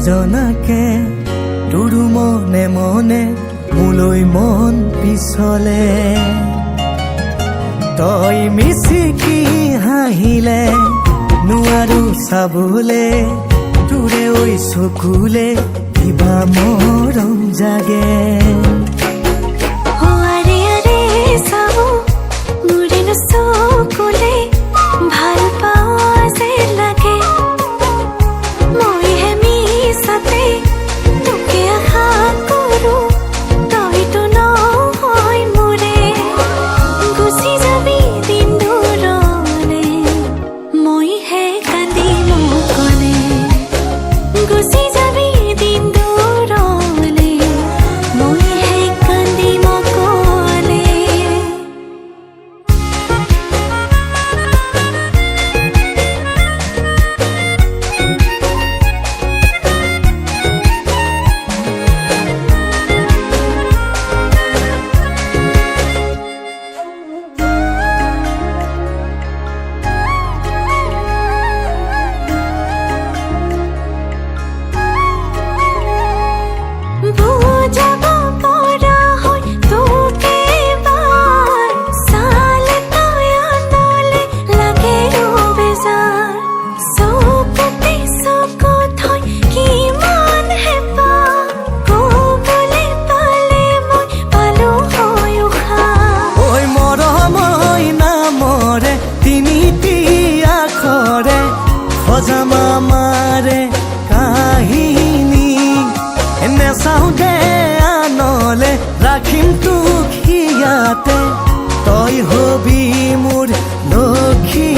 নজনাকে তোৰো মনে মনে মোলৈ মন পিছলে তই মিচিকি হাঁহিলে নোৱাৰো চাবলে তোৰে ঐ চকুলে কিবা মৰম জাগে ভাল পাওঁ যে লাগে মই হেমিছাতে তোকে আশা কৰোঁ তইতো নহয় মোৰে গুচি যাবি দিন দূৰলে মইহে কান্দিম অকলে গুচি যাবি দিন দূৰলে মইহে কান্দিম অকলে বুজাব পৰা হয় তোকে বাৰ চালে তই আনলে লাগে বেজাৰ চকুতে চকু থৈ কিমান হেঁপাহ ক'বলে পালে মই পালো হয় উশাহ ঐ মৰমই নামৰে তিনিটি আখৰে সজাম আমাৰে কাহিনী নেচাওঁতে আনলে ৰাখিম তোক হিয়াতে তই হবি মোৰ লক্ষী